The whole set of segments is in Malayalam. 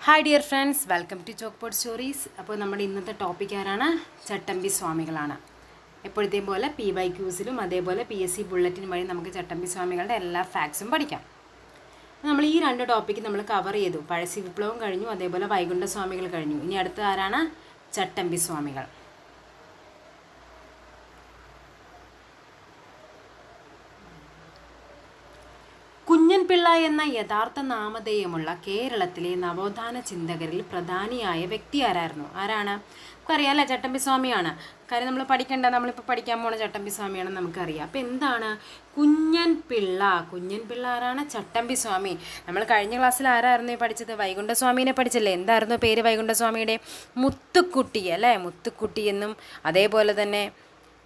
Hi dear friends, welcome to chalkboard stories. അപ്പോൾ നമ്മുടെ ഇന്നത്തെ ടോപ്പിക് ആരാണ്? ചട്ടമ്പി സ്വാമികളാണ്. എപ്പോഴത്തെയും പോലെ PYQസിലും അതേപോലെ PSC ബുള്ളറ്റിൻ വഴി നമുക്ക് ചട്ടമ്പി സ്വാമികളുടെ എല്ലാ ഫാക്ട്സും പഠിക്കാം. നമ്മൾ ഈ രണ്ട് ടോപ്പിക്ക് നമ്മൾ കവർ ചെയ്തു. പഴശ്ശി വിപ്ലവം കഴിഞ്ഞു, അതേപോലെ വൈകുണ്ഠ സ്വാമികൾ കഴിഞ്ഞു. ഇനി അടുത്ത ആരാണ്? ചട്ടമ്പി സ്വാമികൾ. കുഞ്ഞൻപിള്ള എന്ന യഥാർത്ഥ നാമധേയമുള്ള കേരളത്തിലെ നവോത്ഥാന ചിന്തകരിൽ പ്രധാനിയായ വ്യക്തി ആരായിരുന്നു? ആരാണ്? നമുക്കറിയാമല്ലേ, ചട്ടമ്പി സ്വാമിയാണ്. കാര്യം നമ്മൾ പഠിക്കേണ്ട, നമ്മളിപ്പോൾ പഠിക്കാൻ പോണ ചട്ടമ്പി സ്വാമിയാണെന്ന് നമുക്കറിയാം. അപ്പോൾ എന്താണ് കുഞ്ഞൻപിള്ള? കുഞ്ഞൻപിള്ള ആരാണ്? ചട്ടമ്പി സ്വാമി. നമ്മൾ കഴിഞ്ഞ ക്ലാസ്സിൽ ആരായിരുന്നു പഠിച്ചത്? വൈകുണ്ഠസ്വാമീനെ പഠിച്ചല്ലേ? എന്തായിരുന്നു പേര് വൈകുണ്ഠസ്വാമിയുടെ? മുത്തുക്കുട്ടി അല്ലേ? മുത്തുക്കുട്ടി എന്നും അതേപോലെ തന്നെ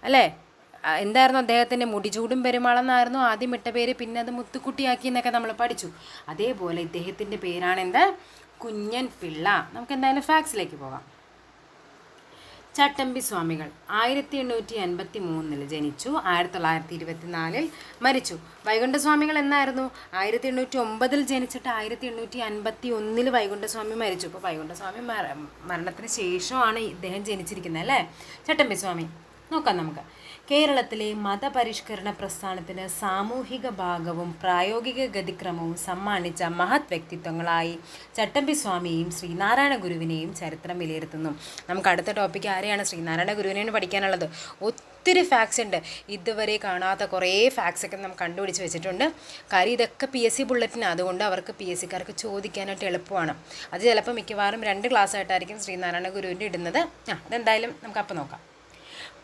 അല്ലേ എന്തായിരുന്നു അദ്ദേഹത്തിൻ്റെ മുടിചൂടും പെരുമാളെന്നായിരുന്നു ആദ്യം ഇട്ട പേര്, പിന്നെ അത് മുത്തുക്കുട്ടിയാക്കി എന്നൊക്കെ നമ്മൾ പഠിച്ചു. അതേപോലെ ഇദ്ദേഹത്തിൻ്റെ പേരാണ് എന്ത്? കുഞ്ഞൻപിള്ള. നമുക്ക് എന്തായാലും ഫാക്ട്സിലേക്ക് പോകാം. ചട്ടമ്പി സ്വാമികൾ 1853 ജനിച്ചു, 1924 മരിച്ചു. വൈകുണ്ഠസ്വാമികൾ എന്നായിരുന്നു? 1809 ജനിച്ചിട്ട് 1851 വൈകുണ്ഠസ്വാമി മരിച്ചു. ഇപ്പോൾ വൈകുണ്ഠസ്വാമി മരണത്തിന് ശേഷമാണ് ഇദ്ദേഹം ജനിച്ചിരിക്കുന്നത് അല്ലേ? ചട്ടമ്പി സ്വാമി നോക്കാം നമുക്ക്. കേരളത്തിലെ മതപരിഷ്കരണ പ്രസ്ഥാനത്തിന് സാമൂഹിക ഭാഗവും പ്രായോഗിക ഗതിക്രമവും സമ്മാനിച്ച മഹത് വ്യക്തിത്വങ്ങളായി ചട്ടമ്പി സ്വാമിയെയും ശ്രീനാരായണ ഗുരുവിനെയും ചരിത്രം വിലയിരുത്തുന്നു. നമുക്ക് അടുത്ത ടോപ്പിക്ക് ആരെയാണ്? ശ്രീനാരായണ ഗുരുവിനെയാണ് പഠിക്കാനുള്ളത്. ഒത്തിരി ഫാക്ട്സ് ഉണ്ട്, ഇതുവരെ കാണാത്ത കുറേ ഫാക്ട്സൊക്കെ നമുക്ക് കണ്ടുപിടിച്ച് വെച്ചിട്ടുണ്ട്. കാര്യം ഇതൊക്കെ PSC ബുള്ളറ്റിനാണ്, അതുകൊണ്ട് അവർക്ക് PSCക്കാർക്ക് ചോദിക്കാനായിട്ട് എളുപ്പമാണ്. അത് ചിലപ്പോൾ മിക്കവാറും 2 ക്ലാസ് ആയിട്ടായിരിക്കും ശ്രീനാരായണ ഗുരുവിൻ്റെ ഇടുന്നത്. അതെന്തായാലും നമുക്കപ്പോൾ നോക്കാം.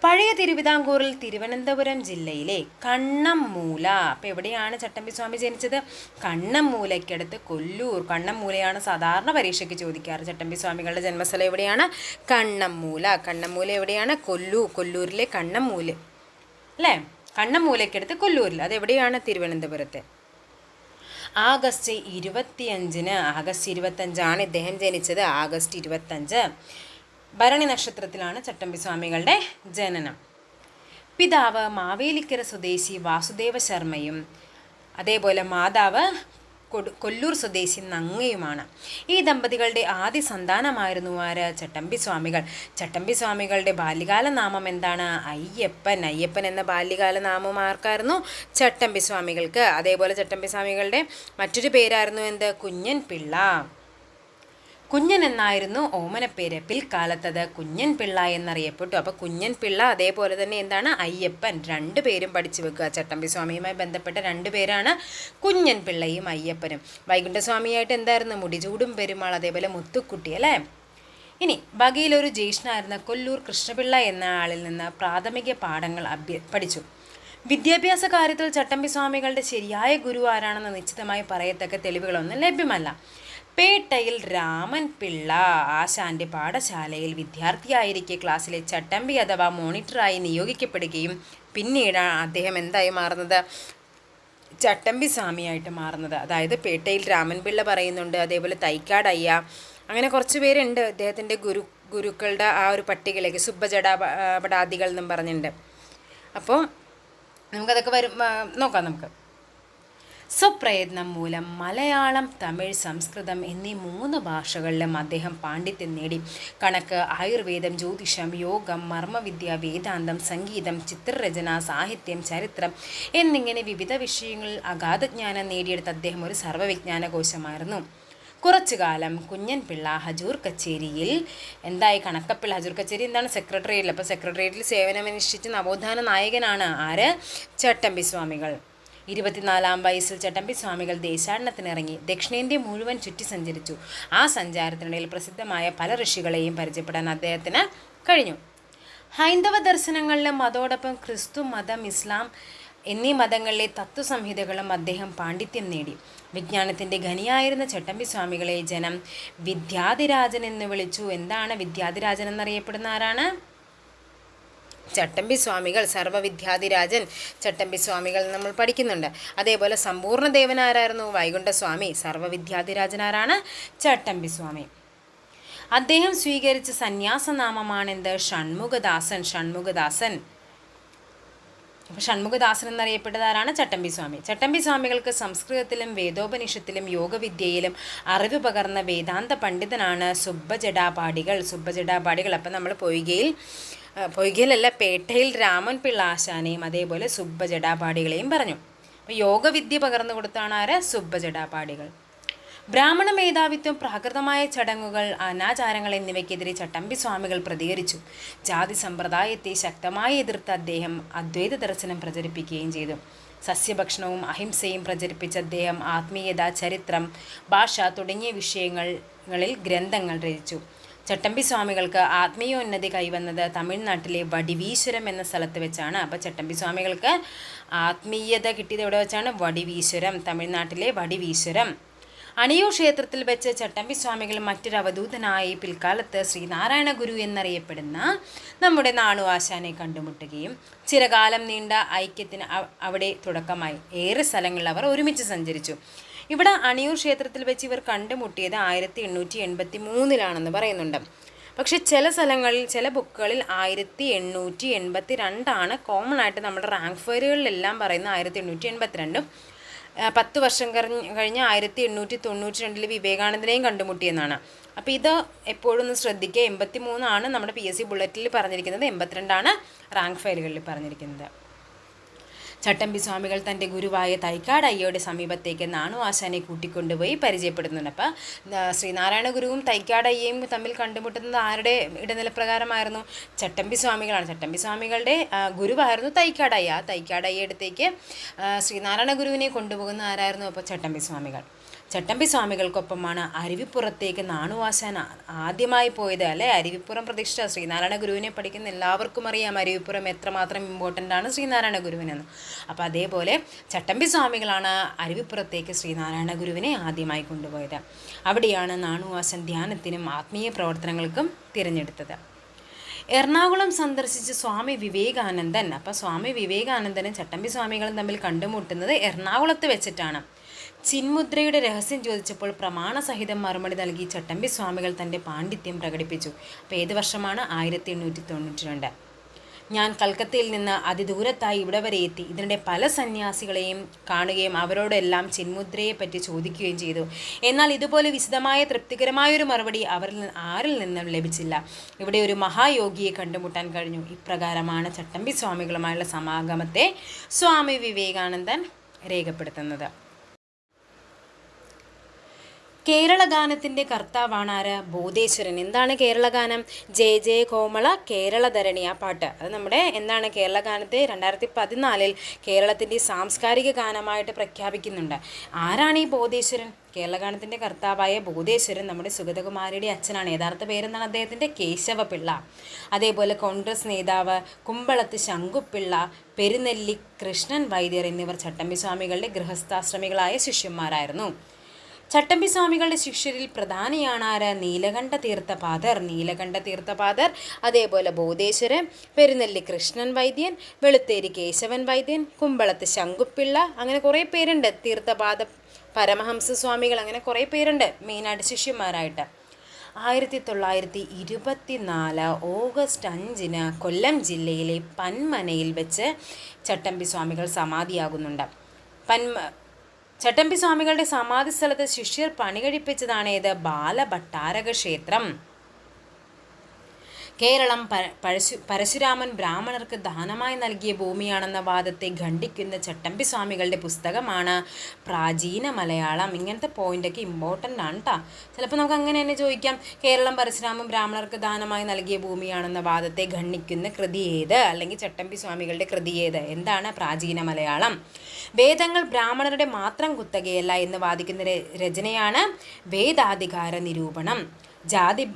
പഴയ തിരുവിതാംകൂറിൽ തിരുവനന്തപുരം ജില്ലയിലെ കണ്ണമ്മൂല. അപ്പോൾ എവിടെയാണ് ചട്ടമ്പി സ്വാമി ജനിച്ചത്? കണ്ണമ്മൂലയ്ക്കടുത്ത് കൊല്ലൂർ. കണ്ണമ്മൂലയാണ് സാധാരണ പരീക്ഷയ്ക്ക് ചോദിക്കാറ്. ചട്ടമ്പി സ്വാമികളുടെ ജന്മസ്ഥലം എവിടെയാണ്? കണ്ണമ്മൂല. കണ്ണമ്മൂല എവിടെയാണ്? കൊല്ലൂരിലെ കണ്ണമ്മൂല അല്ലേ? കണ്ണമ്മൂലയ്ക്കടുത്ത് കൊല്ലൂരിൽ. അതെവിടെയാണ്? തിരുവനന്തപുരത്ത്. ആഗസ്റ്റ് 25 ഇദ്ദേഹം ജനിച്ചത്. ആഗസ്റ്റ് 25 ഭരണി നക്ഷത്രത്തിലാണ് ചട്ടമ്പി സ്വാമികളുടെ ജനനം. പിതാവ് മാവേലിക്കര സ്വദേശി വാസുദേവ ശർമ്മയും അതേപോലെ മാതാവ് കൊല്ലൂർ സ്വദേശി നങ്ങയുമാണ്. ഈ ദമ്പതികളുടെ ആദ്യ സന്താനമായിരുന്നു ആര്? ചട്ടമ്പി സ്വാമികൾ. ചട്ടമ്പി സ്വാമികളുടെ ബാല്യകാല നാമം എന്താണ്? അയ്യപ്പൻ. അയ്യപ്പൻ എന്ന ബാല്യകാല നാമം ആർക്കായിരുന്നു? ചട്ടമ്പി സ്വാമികൾക്ക്. അതേപോലെ ചട്ടമ്പി സ്വാമികളുടെ മറ്റൊരു പേരായിരുന്നു എന്ത്? കുഞ്ഞൻപിള്ള. കുഞ്ഞൻ എന്നായിരുന്നു ഓമനപ്പേര്. പിൽക്കാലത്തത് കുഞ്ഞൻപിള്ള എന്നറിയപ്പെട്ടു. അപ്പോൾ കുഞ്ഞൻപിള്ള അതേപോലെ തന്നെ എന്താണ്? അയ്യപ്പൻ. 2 പേരും പഠിച്ചു വെക്കുക. ചട്ടമ്പി സ്വാമിയുമായി ബന്ധപ്പെട്ട 2 പേരാണ് കുഞ്ഞൻപിള്ളയും അയ്യപ്പനും. വൈകുണ്ഠസ്വാമിയായിട്ട് എന്തായിരുന്നു? മുടിചൂടും പെരുമാൾ, അതേപോലെ മുത്തുക്കുട്ടി അല്ലേ? ഇനി ബഗയിലൊരു ജ്യേഷ്ഠനായിരുന്ന കൊല്ലൂർ കൃഷ്ണപിള്ള എന്ന ആളിൽ നിന്ന് പ്രാഥമിക പാഠങ്ങൾ പഠിച്ചു. വിദ്യാഭ്യാസ കാര്യത്തിൽ ചട്ടമ്പി സ്വാമികളുടെ ശരിയായ ഗുരു ആരാണെന്ന് നിശ്ചിതമായി പറയത്തക്ക തെളിവുകളൊന്നും ലഭ്യമല്ല. പേട്ടയിൽ രാമൻ പിള്ള ആശാന്റെ പാഠശാലയിൽ വിദ്യാർത്ഥിയായിരിക്കെ ക്ലാസ്സിലെ ചട്ടമ്പി അഥവാ മോണിറ്ററായി നിയോഗിക്കപ്പെടുകയും പിന്നീട് അദ്ദേഹം എന്തായി മാറുന്നത്? ചട്ടമ്പി സ്വാമിയായിട്ട് മാറുന്നത്. അതായത് പേട്ടയിൽ രാമൻ പിള്ള പറയുന്നുണ്ട്, അതേപോലെ തൈക്കാട് അയ്യ, അങ്ങനെ കുറച്ച് പേരുണ്ട് അദ്ദേഹത്തിൻ്റെ ഗുരുക്കളുടെ ആ ഒരു പട്ടികയിലേക്ക്. സുബ്ബജടാപടാദികൾ എന്നും പറഞ്ഞിട്ടുണ്ട്. അപ്പോൾ നമുക്കതൊക്കെ നോക്കാം. നമുക്ക് സ്വപ്രയത്നം മൂലം മലയാളം, തമിഴ്, സംസ്കൃതം എന്നീ 3 ഭാഷകളിലും അദ്ദേഹം പാണ്ഡിത്യം നേടി. കണക്ക്, ആയുർവേദം, ജ്യോതിഷം, യോഗം, മർമ്മവിദ്യ, വേദാന്തം, സംഗീതം, ചിത്രരചന, സാഹിത്യം, ചരിത്രം എന്നിങ്ങനെ വിവിധ വിഷയങ്ങളിൽ അഗാധജ്ഞാനം നേടിയെടുത്ത അദ്ദേഹം ഒരു സർവ്വവിജ്ഞാനകോശമായിരുന്നു. കുറച്ചുകാലം കുഞ്ഞൻപിള്ള ഹജൂർ കച്ചേരിയിൽ എന്തായി? കണക്കപ്പിള്ള. ഹജൂർ കച്ചേരി എന്താണ്? സെക്രട്ടേറിയറ്റിൽ. അപ്പോൾ സെക്രട്ടേറിയറ്റിൽ സേവനമനുഷ്ഠിച്ച് നവോത്ഥാന നായകനാണ് ആര്? ചട്ടമ്പി സ്വാമികൾ. 24-ാം വയസ്സിൽ ചട്ടമ്പി സ്വാമികൾ ദേശാടനത്തിനിറങ്ങി ദക്ഷിണേന്ത്യ മുഴുവൻ ചുറ്റി സഞ്ചരിച്ചു. ആ സഞ്ചാരത്തിനിടയിൽ പ്രസിദ്ധമായ പല ഋഷികളെയും പരിചയപ്പെടാൻ അദ്ദേഹത്തിന് കഴിഞ്ഞു. ഹൈന്ദവ ദർശനങ്ങളിലും അതോടൊപ്പം ക്രിസ്തു മതം, ഇസ്ലാം എന്നീ മതങ്ങളിലെ തത്വസംഹിതകളും അദ്ദേഹം പാണ്ഡിത്യം നേടി. വിജ്ഞാനത്തിൻ്റെ ഖനിയായിരുന്ന ചട്ടമ്പി സ്വാമികളെ ജനം വിദ്യാധിരാജൻ എന്ന് വിളിച്ചു. എന്താണ് വിദ്യാധിരാജൻ എന്നറിയപ്പെടുന്ന ആരാണ്? ചട്ടമ്പി സ്വാമികൾ. സർവ്വവിദ്യാധിരാജൻ ചട്ടമ്പി സ്വാമികൾ നമ്മൾ പഠിക്കുന്നുണ്ട്. അതേപോലെ സമ്പൂർണ്ണ ദേവൻ ആരായിരുന്നു? വൈകുണ്ഠസ്വാമി. സർവ്വവിദ്യാധിരാജൻ ആരാണ്? ചട്ടമ്പി സ്വാമി. അദ്ദേഹം സ്വീകരിച്ച സന്യാസനാമമാണെന്ത്? ഷൺമുഖദാസൻ. ഷൺമുഖദാസൻ. അപ്പോൾ ഷൺമുഖദാസൻ എന്നറിയപ്പെട്ടതാരാണ്? ചട്ടമ്പി സ്വാമി. ചട്ടമ്പി സ്വാമികൾക്ക് സംസ്കൃതത്തിലും വേദോപനിഷത്തിലും യോഗവിദ്യയിലും അറിവ് പകർന്ന വേദാന്ത പണ്ഡിതനാണ് സുബ്ബജടാപാടികൾ. അപ്പം നമ്മൾ പൊയ്കയിലല്ല, പേട്ടയിൽ രാമൻ പിള്ള ആശാനെയും അതേപോലെ സുബ്ബജടാപാടികളെയും പറഞ്ഞു. അപ്പോൾ യോഗവിദ്യ പകർന്നു കൊടുത്താണ് ആര്? സുബ്ബജടാപാടികൾ. ബ്രാഹ്മണ മേധാവിത്വം, പ്രാകൃതമായ ചടങ്ങുകൾ, അനാചാരങ്ങൾ എന്നിവയ്ക്കെതിരെ ചട്ടമ്പി സ്വാമികൾ പ്രതികരിച്ചു. ജാതി സമ്പ്രദായത്തെ ശക്തമായി എതിർത്ത് അദ്ദേഹം അദ്വൈത ദർശനം പ്രചരിപ്പിക്കുകയും ചെയ്തു. സസ്യഭക്ഷണവും അഹിംസയും പ്രചരിപ്പിച്ച അദ്ദേഹം ആത്മീയത, ചരിത്രം, ഭാഷ തുടങ്ങിയ വിഷയങ്ങളിൽ ഗ്രന്ഥങ്ങൾ രചിച്ചു. ചട്ടമ്പി സ്വാമികൾക്ക് ആത്മീയോന്നതി കൈവന്നത് തമിഴ്നാട്ടിലെ വടിവീശ്വരം എന്ന സ്ഥലത്ത് വെച്ചാണ്. അപ്പോൾ ചട്ടമ്പി സ്വാമികൾക്ക് ആത്മീയത കിട്ടിയത് എവിടെ വെച്ചാണ്? വടിവീശ്വരം, തമിഴ്നാട്ടിലെ വടിവീശ്വരം. അണിയൂർ ക്ഷേത്രത്തിൽ വെച്ച് ചട്ടമ്പി സ്വാമികൾ മറ്റൊരു അവധൂതനായി പിൽക്കാലത്ത് ശ്രീനാരായണ ഗുരു എന്നറിയപ്പെടുന്ന നമ്മുടെ നാണു ആശാനെ കണ്ടുമുട്ടുകയും ചിരകാലം നീണ്ട ഐക്യത്തിന് അവിടെ തുടക്കമായി. ഏറെ സ്ഥലങ്ങളിൽ അവർ ഒരുമിച്ച് സഞ്ചരിച്ചു. ഇവിടെ അണിയൂർ ക്ഷേത്രത്തിൽ വെച്ച് ഇവർ കണ്ടുമുട്ടിയത് 1883 പറയുന്നുണ്ട്. പക്ഷെ ചില സ്ഥലങ്ങളിൽ, ചില ബുക്കുകളിൽ 1882 കോമൺ ആയിട്ട് നമ്മുടെ റാങ്ക് ഫയലുകളിലെല്ലാം പറയുന്ന 1882. 10 വർഷം കഴിഞ്ഞ് 1892 വിവേകാനന്ദനെയും കണ്ടുമുട്ടിയെന്നാണ്. അപ്പോൾ ഇത് എപ്പോഴും ഒന്ന് ശ്രദ്ധിക്കുക. 83 നമ്മുടെ PSC ബുള്ളറ്റിൽ പറഞ്ഞിരിക്കുന്നത്, 82 റാങ്ക് ഫയലുകളിൽ പറഞ്ഞിരിക്കുന്നത്. ചട്ടമ്പി സ്വാമികൾ തൻ്റെ ഗുരുവായ തൈക്കാട് അയ്യയുടെ സമീപത്തേക്ക് നാണു ആശാനെ കൂട്ടിക്കൊണ്ടുപോയി പരിചയപ്പെടുന്നുണ്ട്. അപ്പോൾ ശ്രീനാരായണ ഗുരുവും തൈക്കാട് അയ്യയും തമ്മിൽ കണ്ടുമുട്ടുന്നത് ആരുടെ ഇടനിലപ്രകാരമായിരുന്നു? ചട്ടമ്പി സ്വാമികളാണ്. ചട്ടമ്പി സ്വാമികളുടെ ഗുരുവായിരുന്നു തൈക്കാട് അയ്യ. തൈക്കാട് അയ്യ അടുത്തേക്ക് ശ്രീനാരായണ ഗുരുവിനെ കൊണ്ടുപോകുന്ന ആരായിരുന്നു? അപ്പോൾ ചട്ടമ്പി സ്വാമികൾ. ചട്ടമ്പി സ്വാമികൾക്കൊപ്പമാണ് അരുവിപ്പുറത്തേക്ക് നാണു ആശാൻ ആദ്യമായി പോയത്, അല്ലേ? അരുവിപ്പുറം പ്രതിഷ്ഠ ശ്രീനാരായണ ഗുരുവിനെ പഠിക്കുന്ന എല്ലാവർക്കും അറിയാം അരുവിപ്പുറം എത്രമാത്രം ഇമ്പോർട്ടൻ്റ് ആണ് ശ്രീനാരായണ ഗുരുവിനെന്ന്. അപ്പോൾ അതേപോലെ ചട്ടമ്പി സ്വാമികളാണ് അരുവിപ്പുറത്തേക്ക് ശ്രീനാരായണ ഗുരുവിനെ ആദ്യമായി കൊണ്ടുപോയത്. അവിടെയാണ് നാണു ആശാൻ ധ്യാനത്തിനും ആത്മീയ പ്രവർത്തനങ്ങൾക്കും തിരഞ്ഞെടുത്തത്. എറണാകുളം സന്ദർശിച്ച സ്വാമി വിവേകാനന്ദൻ. അപ്പോൾ സ്വാമി വിവേകാനന്ദനും ചട്ടമ്പി സ്വാമികളും തമ്മിൽ കണ്ടുമുട്ടുന്നത് എറണാകുളത്ത് വെച്ചിട്ടാണ്. ചിന്മുദ്രയുടെ രഹസ്യം ചോദിച്ചപ്പോൾ പ്രമാണസഹിതം മറുപടി നൽകി ചട്ടമ്പി സ്വാമികൾ തൻ്റെ പാണ്ഡിത്യം പ്രകടിപ്പിച്ചു. അപ്പോൾ ഏത് വർഷമാണ്? 1892. ഞാൻ കൽക്കത്തയിൽ നിന്ന് അതിദൂരത്തായി ഇവിടെ വരെ എത്തി. ഇതിനിടെ പല സന്യാസികളെയും കാണുകയും അവരോടെല്ലാം ചിന്മുദ്രയെപ്പറ്റി ചോദിക്കുകയും ചെയ്തു. എന്നാൽ ഇതുപോലെ വിശദമായ തൃപ്തികരമായൊരു മറുപടി ആരിൽ നിന്നും ലഭിച്ചില്ല. ഇവിടെ ഒരു മഹായോഗിയെ കണ്ടുമുട്ടാൻ കഴിഞ്ഞു. ഇപ്രകാരമാണ് ചട്ടമ്പി സ്വാമികളുമായുള്ള സമാഗമത്തെ സ്വാമി വിവേകാനന്ദൻ രേഖപ്പെടുത്തുന്നത്. കേരളഗാനത്തിൻ്റെ കർത്താവാണ് ആര്? ബോധേശ്വരൻ. എന്താണ് കേരളഗാനം? ജയ ജയ കോമള കേരളധരണി, ആ പാട്ട്. അത് നമ്മുടെ എന്താണ് കേരളഗാനത്തെ 2014 കേരളത്തിൻ്റെ സാംസ്കാരിക ഗാനമായിട്ട് പ്രഖ്യാപിക്കുന്നുണ്ട്. ആരാണ് ഈ ബോധേശ്വരൻ? കേരളഗാനത്തിൻ്റെ കർത്താവായ ബോധേശ്വരൻ നമ്മുടെ സുഗതകുമാരിയുടെ അച്ഛനാണ്. യഥാർത്ഥ പേരെന്താണ് അദ്ദേഹത്തിൻ്റെ? കേശവപിള്ള. അതേപോലെ കോൺഗ്രസ് നേതാവ് കുമ്പളത്ത് ശങ്കുപിള്ള, പെരുന്നെല്ലി കൃഷ്ണൻ വൈദ്യർ എന്നിവർ ചട്ടമ്പി സ്വാമികളുടെ ഗൃഹസ്ഥാശ്രമികളായ ശിഷ്യന്മാരായിരുന്നു. ചട്ടമ്പി സ്വാമികളുടെ ശിഷ്യരിൽ പ്രധാനിയാണ് ആര്? നീലകണ്ഠ തീർത്ഥപാദർ, അതേപോലെ ബോധേശ്വരൻ, പെരുന്നെല്ലി കൃഷ്ണൻ വൈദ്യൻ, വെളുത്തേരി കേശവൻ വൈദ്യൻ, കുമ്പളത്ത് ശങ്കുപിള്ള, അങ്ങനെ കുറേ പേരുണ്ട്. തീർത്ഥപാദ പരമഹംസ സ്വാമികൾ, അങ്ങനെ കുറേ പേരുണ്ട് മെയിനായിട്ട് ശിഷ്യന്മാരായിട്ട്. 1924 ഓഗസ്റ്റ് 5 കൊല്ലം ജില്ലയിലെ പന്മനയിൽ വെച്ച് ചട്ടമ്പി സ്വാമികൾ സമാധിയാകുന്നുണ്ട്. ചട്ടമ്പി സ്വാമികളുടെ സമാധി സ്ഥലത്ത് ശിഷ്യർ പണി കഴിപ്പിച്ചതാണ് ഏത്? ബാലഭട്ടാരക ക്ഷേത്രം. കേരളം പരശുരാമൻ ബ്രാഹ്മണർക്ക് ദാനമായി നൽകിയ ഭൂമിയാണെന്ന വാദത്തെ ഖണ്ഡിക്കുന്ന ചട്ടമ്പി സ്വാമികളുടെ പുസ്തകമാണ് പ്രാചീന മലയാളം. ഇങ്ങനത്തെ പോയിൻ്റൊക്കെ ഇമ്പോർട്ടൻ്റ് ആണ് കേട്ടോ. ചിലപ്പോൾ നമുക്ക് അങ്ങനെ തന്നെ ചോദിക്കാം, കേരളം പരശുരാമൻ ബ്രാഹ്മണർക്ക് ദാനമായി നൽകിയ ഭൂമിയാണെന്ന വാദത്തെ ഖണ്ഡിക്കുന്ന കൃതി ഏത്? അല്ലെങ്കിൽ ചട്ടമ്പി സ്വാമികളുടെ കൃതി ഏത്? എന്താണ് പ്രാചീന മലയാളം? വേദങ്ങൾ ബ്രാഹ്മണരുടെ മാത്രം കുത്തകയല്ല എന്ന് വാദിക്കുന്ന രചനയാണ് വേദാധികാര നിരൂപണം. ജാതി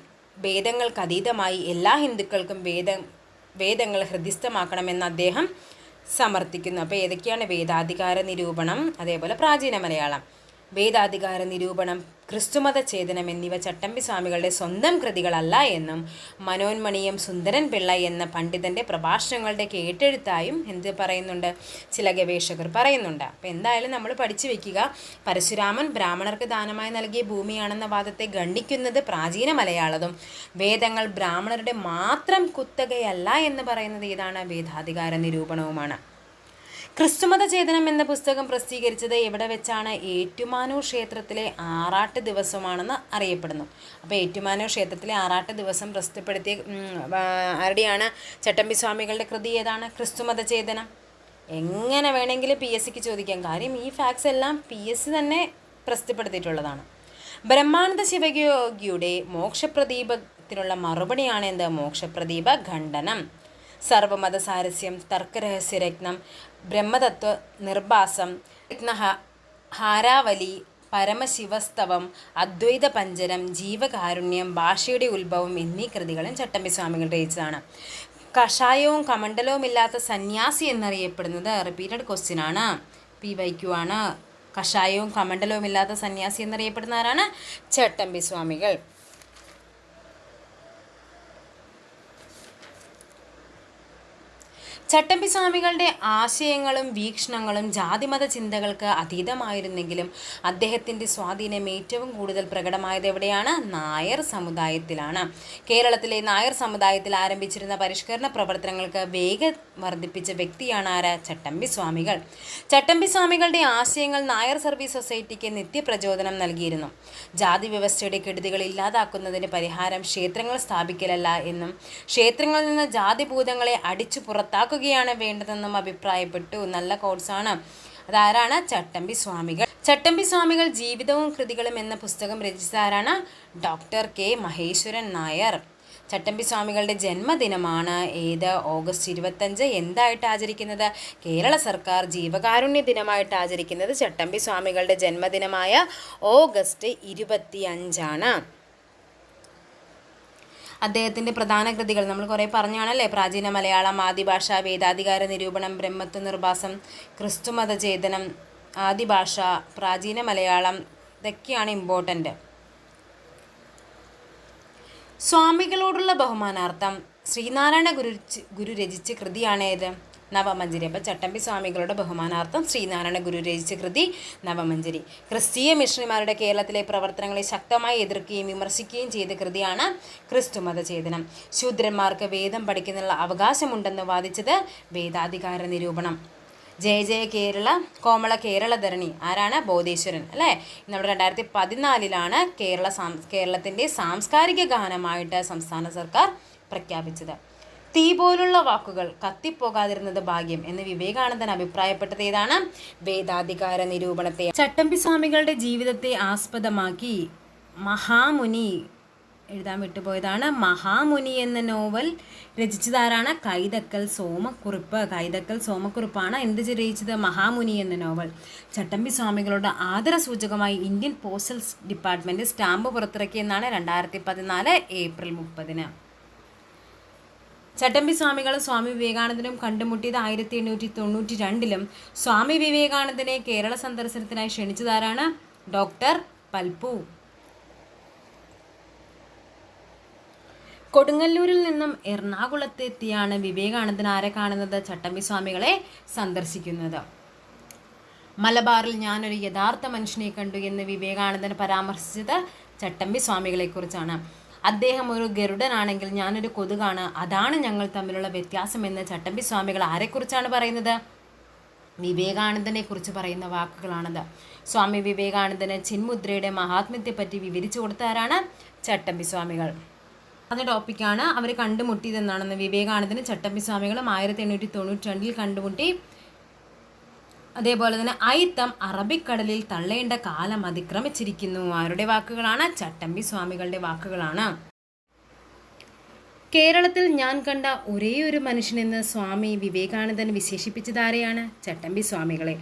ഭേദങ്ങൾക്ക് അതീതമായി എല്ലാ ഹിന്ദുക്കൾക്കും വേദങ്ങൾ ഹൃദിസ്ഥമാക്കണമെന്ന് അദ്ദേഹം സമർത്ഥിക്കുന്നു. അപ്പോൾ ഏതൊക്കെയാണ്? വേദാധികാര നിരൂപണം, അതേപോലെ പ്രാചീന മലയാളം. വേദാധികാര നിരൂപണം, ക്രിസ്തുമത ഛേദനം എന്നിവ ചട്ടമ്പി സ്വാമികളുടെ സ്വന്തം കൃതികളല്ല എന്നും മനോന്മണിയം സുന്ദരൻ പിള്ള എന്ന പണ്ഡിതൻ്റെ പ്രഭാഷണങ്ങളുടെ കേട്ടെഴുത്തായും എന്ത് പറയുന്നുണ്ട്? ചില ഗവേഷകർ പറയുന്നുണ്ട്. അപ്പോൾ എന്തായാലും നമ്മൾ പഠിച്ചു വെക്കുക, പരശുരാമൻ ബ്രാഹ്മണർക്ക് ദാനമായി നൽകിയ ഭൂമിയാണെന്ന വാദത്തെ ഖണ്ഡിക്കുന്നത് പ്രാചീന മലയാളവും വേദങ്ങൾ ബ്രാഹ്മണരുടെ മാത്രം കുത്തകയല്ല എന്ന് പറയുന്നത് ഏതാണ്? വേദാധികാര നിരൂപണവുമാണ്. ക്രിസ്തുമത ചേതനം എന്ന പുസ്തകം പ്രസിദ്ധീകരിച്ചത് എവിടെ വെച്ചാണ്? ഏറ്റുമാനൂർ ക്ഷേത്രത്തിലെ ആറാട്ട് ദിവസമാണെന്ന് അറിയപ്പെടുന്നു. അപ്പോൾ ഏറ്റുമാനൂർ ക്ഷേത്രത്തിലെ ആറാട്ട് ദിവസം പ്രസിദ്ധപ്പെടുത്തിയ ആരുടെയാണ്? ചട്ടമ്പി സ്വാമികളുടെ കൃതി ഏതാണ്? ക്രിസ്തുമത ചേതനം. എങ്ങനെ വേണമെങ്കിലും PSCക്ക് ചോദിക്കാം. കാര്യം ഈ ഫാക്ട്സ് എല്ലാം PSC തന്നെ പ്രസിദ്ധപ്പെടുത്തിയിട്ടുള്ളതാണ്. ബ്രഹ്മാനന്ദ ശിവയോഗിയുടെ മോക്ഷപ്രദീപത്തിനുള്ള മറുപടിയാണ് എന്ത്? മോക്ഷപ്രദീപ ഖണ്ഡനം. സർവമത സാരസ്യം, തർക്കരഹസ്യരത്നം, ബ്രഹ്മതത്വ നിർഭാസം, ഹാരാവലി, പരമശിവസ്തവം, അദ്വൈത പഞ്ചരം, ജീവകാരുണ്യം, ഭാഷയുടെ ഉത്ഭവം എന്നീ കൃതികളും ചട്ടമ്പി സ്വാമികൾ രചിച്ചതാണ്. കഷായവും കമണ്ഡലവും ഇല്ലാത്ത സന്യാസി എന്നറിയപ്പെടുന്നത് റിപ്പീറ്റഡ് ക്വസ്റ്റ്യൻ ആണ്, PYQ ആണ്. കഷായവും കമണ്ഡലവും ഇല്ലാത്ത സന്യാസി എന്നറിയപ്പെടുന്ന ആരാണ്? ചട്ടമ്പി സ്വാമികൾ. ചട്ടമ്പി സ്വാമികളുടെ ആശയങ്ങളും വീക്ഷണങ്ങളും ജാതിമത ചിന്തകൾക്ക് അതീതമായിരുന്നെങ്കിലും അദ്ദേഹത്തിൻ്റെ സ്വാധീനം ഏറ്റവും കൂടുതൽ പ്രകടമായത് എവിടെയാണ്? നായർ സമുദായത്തിലാണ്. കേരളത്തിലെ നായർ സമുദായത്തിൽ ആരംഭിച്ചിരുന്ന പരിഷ്കരണ പ്രവർത്തനങ്ങൾക്ക് വേഗം വർദ്ധിപ്പിച്ച വ്യക്തിയാണ് ആര്? ചട്ടമ്പി സ്വാമികൾ. ചട്ടമ്പി സ്വാമികളുടെ ആശയങ്ങൾ നായർ സർവീസ് സൊസൈറ്റിക്ക് നിത്യപ്രചോദനം നൽകിയിരുന്നു. ജാതി വ്യവസ്ഥയുടെ കെടുതികൾ ഇല്ലാതാക്കുന്നതിന് പരിഹാരം ക്ഷേത്രങ്ങൾ സ്ഥാപിക്കലല്ല എന്നും ക്ഷേത്രങ്ങളിൽ നിന്ന് ജാതിഭൂതങ്ങളെ അടിച്ചു പുറത്താക്കുക ാണ് വേണ്ടതെന്നും അഭിപ്രായപ്പെട്ടു. നല്ല കോഴ്സാണ്. അതാരാണ്? ചട്ടമ്പി സ്വാമികൾ. ചട്ടമ്പി സ്വാമികൾ ജീവിതവും കൃതികളും എന്ന പുസ്തകം രചിച്ച ആരാണ്? Doctor K. മഹേശ്വരൻ നായർ. ചട്ടമ്പി സ്വാമികളുടെ ജന്മദിനമാണ് ഏത്? ഓഗസ്റ്റ് 25. എന്തായിട്ട് ആചരിക്കുന്നത്? കേരള സർക്കാർ ജീവകാരുണ്യ ദിനമായിട്ട് ആചരിക്കുന്നത് ചട്ടമ്പി സ്വാമികളുടെ ജന്മദിനമായ ഓഗസ്റ്റ് 25 അദ്ദേഹത്തിൻ്റെ പ്രധാന കൃതികൾ നമ്മൾ കുറേ പറഞ്ഞാണല്ലേ. പ്രാചീന മലയാളം, ആദിഭാഷ, വേദാധികാര നിരൂപണം, ബ്രഹ്മത്വ നിർഭാസം, ക്രിസ്തുമത ചേതനം, ആദിഭാഷ, പ്രാചീന മലയാളം, ഇതൊക്കെയാണ് ഇമ്പോർട്ടൻ്റ്. സ്വാമികളോടുള്ള ബഹുമാനാർത്ഥം ശ്രീനാരായണ ഗുരു രചിച്ച കൃതിയാണ് ഏത്? നവമഞ്ജരി. അപ്പോൾ ചട്ടമ്പി സ്വാമികളുടെ ബഹുമാനാർത്ഥം ശ്രീനാരായണ ഗുരു രചിച്ച കൃതി നവമഞ്ജരി. ക്രിസ്തീയ മിഷണറിമാരുടെ കേരളത്തിലെ പ്രവർത്തനങ്ങളെ ശക്തമായി എതിർക്കുകയും വിമർശിക്കുകയും ചെയ്ത കൃതിയാണ് ക്രിസ്തുമത ചേതനം. ശൂദ്രന്മാർക്ക് വേദം പഠിക്കുന്നതിനുള്ള അവകാശമുണ്ടെന്ന് വാദിച്ചത് വേദാധികാര നിരൂപണം. ജയ ജയ കേരള, കോമള കേരളധരണി ആരാണ്? ബോധേശ്വരൻ അല്ലേ. നമ്മുടെ 2014 കേരളത്തിൻ്റെ സാംസ്കാരിക ഗാനമായിട്ട് സംസ്ഥാന സർക്കാർ പ്രഖ്യാപിച്ചത്. തീ പോലുള്ള വാക്കുകൾ കത്തിപ്പോകാതിരുന്നത് ഭാഗ്യം എന്ന് വിവേകാനന്ദൻ അഭിപ്രായപ്പെട്ടത് ഏതാണ്? വേദാധികാര നിരൂപണത്തെ. ചട്ടമ്പി സ്വാമികളുടെ ജീവിതത്തെ ആസ്പദമാക്കി മഹാമുനി എഴുതാൻ വിട്ടുപോയതാണ്. മഹാമുനി എന്ന നോവൽ രചിച്ചതാരാണ്? കൈതക്കൽ സോമക്കുറിപ്പ്. കൈതക്കൽ സോമക്കുറിപ്പാണ് എന്ത് രചിച്ചത്? മഹാമുനി എന്ന നോവൽ. ചട്ടമ്പി സ്വാമികളുടെ ആദരസൂചകമായി ഇന്ത്യൻ പോസ്റ്റൽ ഡിപ്പാർട്ട്മെൻറ്റ് സ്റ്റാമ്പ് പുറത്തിറക്കിയെന്നാണ് 2014 ഏപ്രിൽ 30. ചട്ടമ്പി സ്വാമികളും സ്വാമി വിവേകാനന്ദനും കണ്ടുമുട്ടിയത് 1892 സ്വാമി വിവേകാനന്ദനെ കേരള സന്ദർശനത്തിനായി ക്ഷണിച്ചതാരാണ്? ഡോക്ടർ പൽപ്പു. കൊടുങ്ങല്ലൂരിൽ നിന്നും എറണാകുളത്തെത്തിയാണ് വിവേകാനന്ദൻ ആരെ കാണുന്നത്? ചട്ടമ്പി സ്വാമികളെ സന്ദർശിക്കുന്നത്. മലബാറിൽ ഞാനൊരു യഥാർത്ഥ മനുഷ്യനെ കണ്ടു എന്ന് വിവേകാനന്ദൻ പരാമർശിച്ചത് ചട്ടമ്പി സ്വാമികളെക്കുറിച്ചാണ്. അദ്ദേഹം ഒരു ഗരുഡനാണെങ്കിൽ ഞാനൊരു കൊതുകാണ്, അതാണ് ഞങ്ങൾ തമ്മിലുള്ള വ്യത്യാസമെന്ന് ചട്ടമ്പി സ്വാമികൾ ആരെക്കുറിച്ചാണ് പറയുന്നത്? വിവേകാനന്ദനെ കുറിച്ച് പറയുന്ന വാക്കുകളാണത്. സ്വാമി വിവേകാനന്ദന് ചിന്മുദ്രയുടെ മഹാത്മ്യത്തെപ്പറ്റി വിവരിച്ചു കൊടുത്ത ആരാണ്? ചട്ടമ്പി സ്വാമികൾ. അത് ടോപ്പിക്കാണ്. അവർ കണ്ടുമുട്ടിയതെന്നാണെന്ന്. വിവേകാനന്ദന് ചട്ടമ്പി സ്വാമികളും 1892 കണ്ടുമുട്ടി. അതേപോലെ തന്നെ അയിത്തം അറബിക്കടലിൽ തള്ളേണ്ട കാലം അതിക്രമിച്ചിരിക്കുന്നു. ആരുടെ വാക്കുകളാണ്? ചട്ടമ്പി സ്വാമികളുടെ വാക്കുകളാണ്. കേരളത്തിൽ ഞാൻ കണ്ട ഒരേയൊരു മനുഷ്യനെന്ന് സ്വാമി വിവേകാനന്ദൻ വിശേഷിപ്പിച്ചതാരെയാണ്? ചട്ടമ്പി സ്വാമികളെ.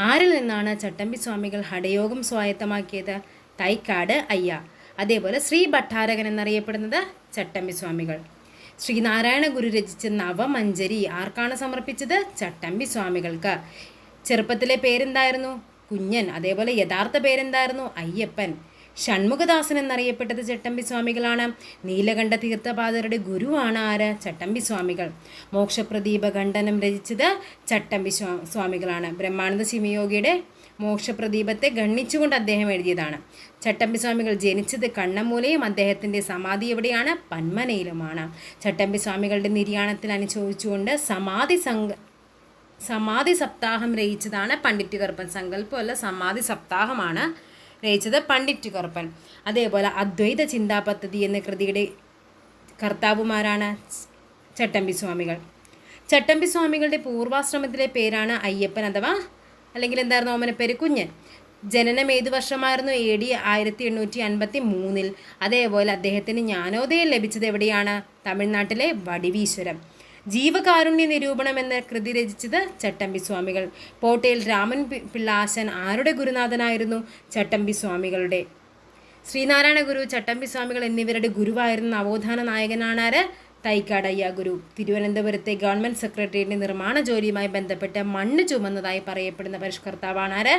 ആരിൽ നിന്നാണ് ചട്ടമ്പി സ്വാമികൾ ഹഠയോഗം സ്വായത്തമാക്കിയത്? തൈക്കാട് അയ്യ. അതേപോലെ ശ്രീ ഭട്ടാരകൻ എന്നറിയപ്പെടുന്നത് ചട്ടമ്പി സ്വാമികൾ. ശ്രീനാരായണ ഗുരു രചിച്ച നവമഞ്ജരി ആർക്കാണ് സമർപ്പിച്ചത്? ചട്ടമ്പി സ്വാമികൾക്ക്. ചെറുപ്പത്തിലെ പേരെന്തായിരുന്നു? കുഞ്ഞൻ. അതേപോലെ യഥാർത്ഥ പേരെന്തായിരുന്നു? അയ്യപ്പൻ. ഷൺമുഖദാസൻ എന്നറിയപ്പെട്ടത് ചട്ടമ്പി സ്വാമികളാണ്. നീലകണ്ഠ തീർത്ഥപാദരുടെ ഗുരുവാണ് ആര്? ചട്ടമ്പി സ്വാമികൾ. മോക്ഷപ്രദീപ ഖണ്ഡനം രചിച്ചത് ചട്ടമ്പി സ്വാമികളാണ്. ബ്രഹ്മാനന്ദ ശിവയോഗിയുടെ മോക്ഷപ്രദീപത്തെ ഗണ്ണിച്ചുകൊണ്ട് അദ്ദേഹം എഴുതിയതാണ്. ചട്ടമ്പി സ്വാമികൾ ജനിച്ചത് കണ്ണമൂലയും അദ്ദേഹത്തിൻ്റെ സമാധി എവിടെയാണ്? പന്മനയിലുമാണ്. ചട്ടമ്പി സ്വാമികളുടെ നിര്യാണത്തിൽ അനുശോചിച്ചുകൊണ്ട് സമാധി സപ്താഹം രചിച്ചതാണ് പണ്ഡിറ്റ് കറുപ്പൻ. സങ്കല്പമല്ല, സമാധി സപ്താഹമാണ് രചിച്ചത് പണ്ഡിറ്റ് കറുപ്പൻ. അതേപോലെ അദ്വൈത ചിന്താ പദ്ധതി എന്ന കൃതിയുടെ കർത്താവുമാരാണ് ചട്ടമ്പി സ്വാമികൾ. ചട്ടമ്പി സ്വാമികളുടെ പൂർവാശ്രമത്തിലെ പേരാണ് അയ്യപ്പൻ അഥവാ അല്ലെങ്കിൽ എന്തായിരുന്നു ഓമന പേര് കുഞ്ഞൻ. ജനനം ഏതു വർഷമായിരുന്നു? AD 1853. അതേപോലെ അദ്ദേഹത്തിന് ജ്ഞാനോദയം ലഭിച്ചത് എവിടെയാണ്? തമിഴ്നാട്ടിലെ വടിവീശ്വരം. ജീവകാരുണ്യ നിരൂപണം എന്ന കൃതി രചിച്ചത് ചട്ടമ്പി സ്വാമികൾ. പോട്ടയിൽ രാമൻ പിള്ള ആശാൻ ആരുടെ ഗുരുനാഥനായിരുന്നു? ചട്ടമ്പി സ്വാമികളുടെ. ശ്രീനാരായണ ഗുരു, ചട്ടമ്പി സ്വാമികൾ എന്നിവരുടെ ഗുരുവായിരുന്ന നവോത്ഥാന നായകനാണ് ആര്? തൈക്കാടയ്യ ഗുരു. തിരുവനന്തപുരത്തെ ഗവൺമെൻറ് സെക്രട്ടേറിയറ്റിൻ്റെ നിർമ്മാണ ജോലിയുമായി ബന്ധപ്പെട്ട് മണ്ണ് ചുമന്നതായി പറയപ്പെടുന്ന പരിഷ്കർത്താവാണ് ആര്?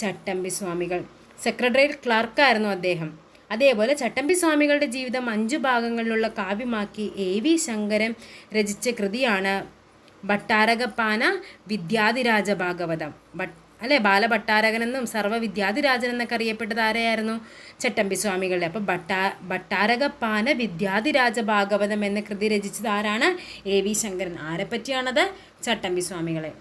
ചട്ടമ്പി സ്വാമികൾ. സെക്രട്ടേറിയറ്റ് ക്ലർക്കായിരുന്നു അദ്ദേഹം. അതേപോലെ ചട്ടമ്പി സ്വാമികളുടെ ജീവിതം 5 ഭാഗങ്ങളിലുള്ള കാവ്യമാക്കി AV ശങ്കരൻ രചിച്ച കൃതിയാണ് ഭട്ടാരകപ്പാന വിദ്യാധിരാജ ഭാഗവതം. അല്ലേ, ബാലഭട്ടാരകനെന്നും സർവ്വവിദ്യാധിരാജൻ എന്നൊക്കെ അറിയപ്പെട്ടത് ആരെയായിരുന്നു? ചട്ടമ്പി സ്വാമികളുടെ. അപ്പോൾ ഭട്ടാരകപ്പാന വിദ്യാധിരാജ ഭാഗവതം എന്ന കൃതി രചിച്ചത് ആരാണ്? AV ശങ്കരൻ. ആരെപ്പറ്റിയാണത്? ചട്ടമ്പി സ്വാമികളെ.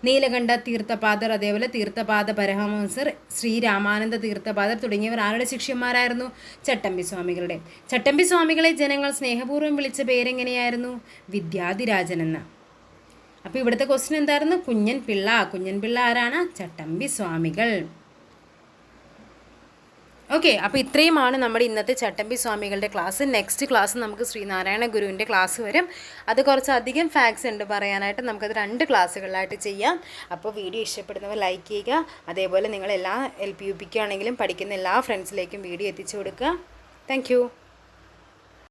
നീലകണ്ഠ തീർത്ഥപാദർ, അതേപോലെ തീർത്ഥപാദ പരമഹംസർ, ശ്രീ രാമാനന്ദ തീർത്ഥപാദർ തുടങ്ങിയവർ ആരുടെ ശിഷ്യന്മാരായിരുന്നു? ചട്ടമ്പി സ്വാമികളുടെ. ചട്ടമ്പി സ്വാമികളെ ജനങ്ങൾ സ്നേഹപൂർവ്വം വിളിച്ച പേരെങ്ങനെയായിരുന്നു? വിദ്യാധിരാജൻ എന്ന്. അപ്പോൾ ഇവിടുത്തെ ക്വസ്റ്റ്യൻ എന്തായിരുന്നു? കുഞ്ഞൻ പിള്ള. കുഞ്ഞൻ പിള്ള ആരാണ്? ചട്ടമ്പി സ്വാമികൾ. ഓക്കെ, അപ്പോൾ ഇത്രയുമാണ് നമ്മുടെ ഇന്നത്തെ ചട്ടമ്പി സ്വാമികളുടെ ക്ലാസ്. നെക്സ്റ്റ് ക്ലാസ് നമുക്ക് ശ്രീനാരായണ ഗുരുവിൻ്റെ ക്ലാസ് വരും. അത് കുറച്ചധികം ഫാക്ട്സ് ഉണ്ട് പറയാനായിട്ട്. നമുക്കത് 2 ക്ലാസ്സുകളിലായിട്ട് ചെയ്യാം. അപ്പോൾ വീഡിയോ ഇഷ്ടപ്പെടുന്നവർ ലൈക്ക് ചെയ്യുക. അതേപോലെ നിങ്ങളെല്ലാ LPUPക്കാണെങ്കിലും പഠിക്കുന്ന എല്ലാ ഫ്രണ്ട്സിലേക്കും വീഡിയോ എത്തിച്ചു കൊടുക്കുക. താങ്ക്